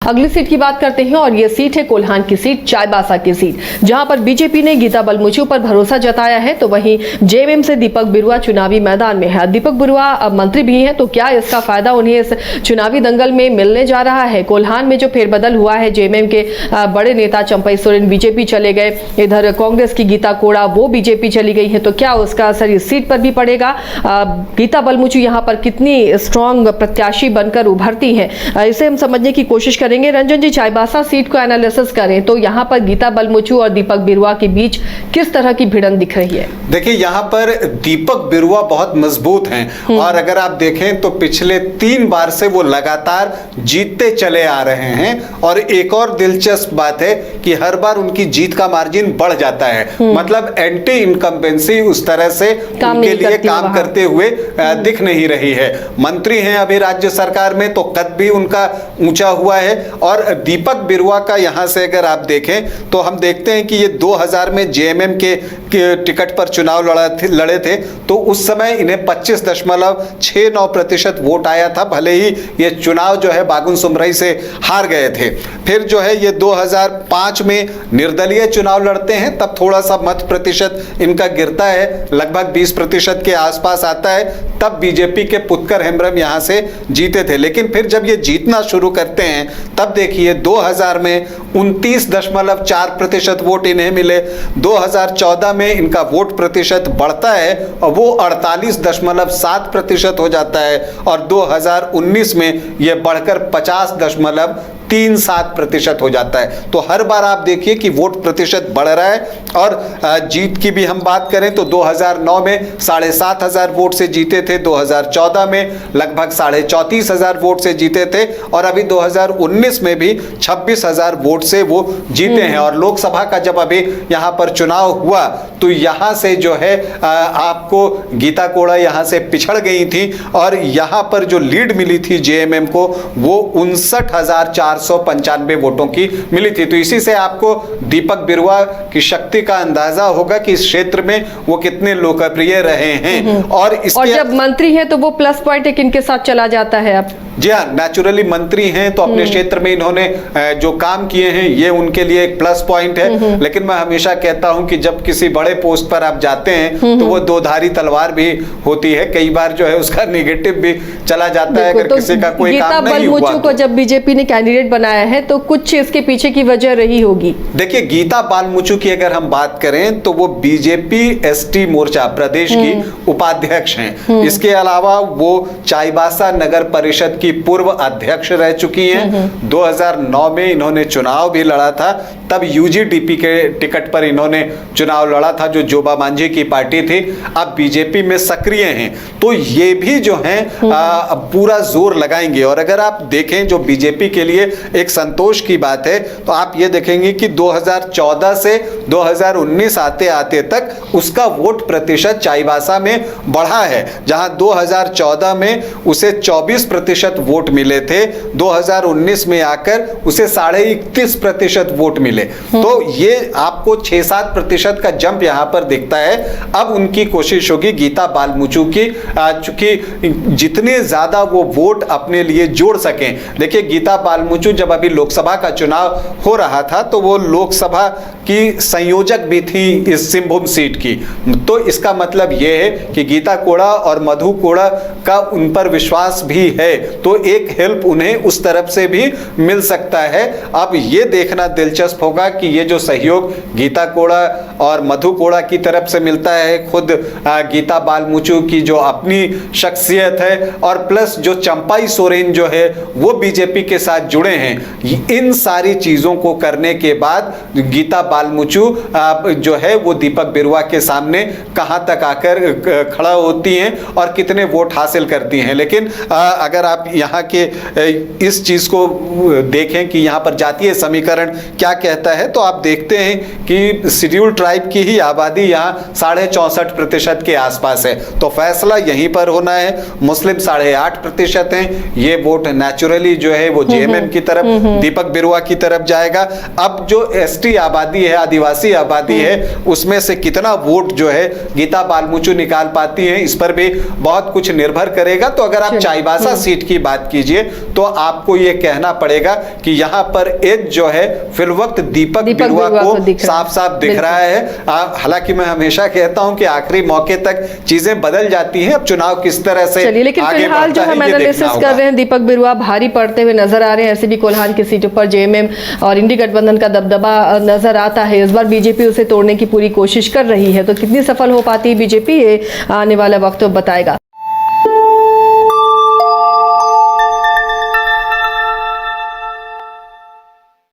अगली सीट की बात करते हैं और ये सीट है कोल्हान की सीट, चाईबासा की सीट, जहां पर बीजेपी ने गीता बलमुचू पर भरोसा जताया है। तो वहीं जेएमएम से दीपक बिरुआ चुनावी मैदान में है। दीपक बिरुआ अब मंत्री भी हैं, तो क्या इसका फायदा उन्हें इस चुनावी दंगल में मिलने जा रहा है? कोल्हान में जो फेरबदल हुआ है, जेएमएम के बड़े नेता चंपई सोरेन बीजेपी चले गए, इधर कांग्रेस की गीता कोड़ा वो बीजेपी चली गई है, तो क्या उसका असर इस सीट पर भी पड़ेगा? गीता बलमुचू यहाँ पर कितनी स्ट्रॉन्ग प्रत्याशी बनकर उभरती है, इसे हम समझने की कोशिश करेंगे। रंजन जी, चाईबासा सीट को एनालिसिस करें तो यहाँ पर गीता बलमुचू और दीपक बिरुआ के बीच किस तरह की भिड़ंत दिख रही है? देखिए, यहाँ पर दीपक बिरुआ बहुत मजबूत हैं और अगर आप देखें तो पिछले 3 बार से वो लगातार जीतते चले आ रहे हैं। और एक और दिलचस्प बात है कि हर बार उनकी जीत का मार्जिन बढ़ जाता है, मतलब एंटी इनकम्बेंसी उस तरह से उनके लिए काम करते हुए दिख नहीं रही है। मंत्री हैं अभी राज्य सरकार में, तो कद भी उनका ऊंचा हुआ है। और दीपक बिरुआ का यहां से अगर आप देखें तो हम देखते हैं कि ये 2000 में जेएमएम के टिकट पर चुनाव लड़े थे, तो उस समय इन्हें 25.69% वोट आया था, भले ही ये चुनाव जो है बागुन सुमरई से हार गए थे। फिर जो है ये 2005 में निर्दलीय चुनाव लड़ते हैं, तब थोड़ा सा मत प्रतिशत इनका गिरता है, लगभग 20% के आसपास आता है, तब बीजेपी के पुत्कर हेम्ब्रम यहां से जीते थे। लेकिन फिर जब ये जीतना शुरू करते हैं तब देखिए 2000 में 29.4% वोट इन्हें मिले, 2014 में इनका वोट प्रतिशत बढ़ता है और वो 48.7% हो जाता है और 2019 में यह बढ़कर 50.37% हो जाता है। तो हर बार आप देखिए कि वोट प्रतिशत बढ़ रहा है। और जीत की भी हम बात करें तो 2009 में 7,500 वोट से जीते थे, 2014 में लगभग 34,500 वोट से जीते थे और अभी 2019 में भी 26,000 वोट से वो जीते हैं। और लोकसभा का जब अभी यहाँ पर चुनाव हुआ तो यहाँ से जो है आपको गीता कोड़ा यहाँ से पिछड़ गई थी और यहाँ पर जो लीड मिली थी जेएमएम को वो 59,495 वोटों की मिली थी। तो इसी से आपको दीपक बिरुआ की शक्ति का अंदाजा होगा कि इस क्षेत्र में वो कितने लोकप्रिय रहे हैं। और जब मंत्री हैं तो वो प्लस पॉइंट एक इनके साथ चला जाता है। अब जी हाँ, नेचुरली मंत्री हैं तो अपने क्षेत्र में इन्होंने जो काम किए हैं ये उनके लिए एक प्लस पॉइंट है। लेकिन मैं हमेशा कहता हूं कि जब किसी बड़े पोस्ट पर आप जाते हैं तो वो दोधारी तलवार भी होती है, कई बार जो है उसका नेगेटिव भी चला जाता है अगर किसी का कोई काम नहीं हुआ। गीता बलमुचू को जब बीजेपी ने कैंडिडेट बनाया है तो कुछ इसके पीछे की वजह रही होगी। देखिए, गीता बलमुचू की अगर हम बात करें तो वो बीजेपी एसटी मोर्चा प्रदेश की उपाध्यक्ष हैं। इसके अलावा वो चाईबासा नगर परिषद की पूर्व अध्यक्ष रह चुकी हैं। 2009 में इन्होंने चुनाव भी लड़ा था, तब यूजीडीपी के टिकट पर इन्होंने चुनाव लड़ा था जो जोबा मांझी की पार्टी थी। अब बीजेपी में सक्रिय हैं, तो ये भी जो है पूरा जोर लगाएंगे। और अगर आप देखें जो बीजेपी के लिए एक संतोष की बात है तो आप ये देखेंगे कि 2014 से 2019 आते आते तक उसका वोट प्रतिशत चाईबासा में बढ़ा है। जहां 2014 में उसे 24% वोट मिले थे, 2019 में आकर उसे 31.5% वोट मिले। तो ये आपको 6-7% का जंप यहां पर दिखता है। अब उनकी कोशिश होगी गीता बलमुचू की, चूंकि जितने ज्यादा वो वोट अपने लिए जोड़ सकें। देखिए, गीता बलमुचू जब अभी लोकसभा का चुनाव हो रहा था तो वो लोकसभा की संयोजक भी थी इस सिंहभूम सीट की। तो इसका मतलब यह है कि गीता कोड़ा और मधु कोड़ा का उन पर विश्वास भी है, तो एक हेल्प उन्हें उस तरफ से भी मिल सकता है। अब ये देखना दिलचस्प होगा कि ये जो सहयोग गीता कोड़ा और मधु कोड़ा की तरफ से मिलता है, खुद गीता बलमुचू की जो अपनी शख्सियत है और प्लस जो चंपई सोरेन जो है वो बीजेपी के साथ जुड़े हैं, इन सारी चीजों को करने के बाद गीता बलमुचू जो है वो दीपक बिरुआ के सामने कहां तक आकर खड़ा होती हैं और कितने वोट हासिल करती हैं। लेकिन अगर आप यहाँ के इस चीज को देखें कि यहाँ पर जातीय समीकरण क्या कहता है तो आप देखते हैं कि शेड्यूल ट्राइब की ही आबादी यहाँ 64.5% के आसपास है, तो फैसला यहीं पर होना है। मुस्लिम 8.5% हैं, ये वोट नेचुरली जो है वो जेएमएम की तरफ, दीपक बिरुआ की तरफ जाएगा। अब जो एसटी आबादी है, आदिवासी आबादी है, उसमें से कितना वोट जो है गीता बलमुचू निकाल पाती है, इस पर भी बहुत कुछ निर्भर करेगा। तो अगर आप चाईबासा सीट की बात कीजिए तो आपको ये कहना पड़ेगा कि यहाँ पर एज जो है फिलवक्त दीपक बिरुआ को दिख रहा है। साफ साफ दिख रहा है। हालांकि मैं हमेशा कहता हूं कि आखिरी मौके तक चीजें बदल जाती हैं, अब चुनाव किस तरह से चलिए, लेकिन आगे फिलहाल जो बढ़ता है, हम ये एनालिसिस देखना कर होगा। रहे हैं दीपक बिरुआ भारी पड़ते हुए नजर आ रहे हैं। एससीपी कोल्हान की सीटों पर जेएमएम और इंडी गठबंधन का दबदबा नजर आता है। इस बार बीजेपी उसे तोड़ने की पूरी कोशिश कर रही है, तो कितनी सफल हो पाती है बीजेपी, ये आने वाला वक्त बताएगा।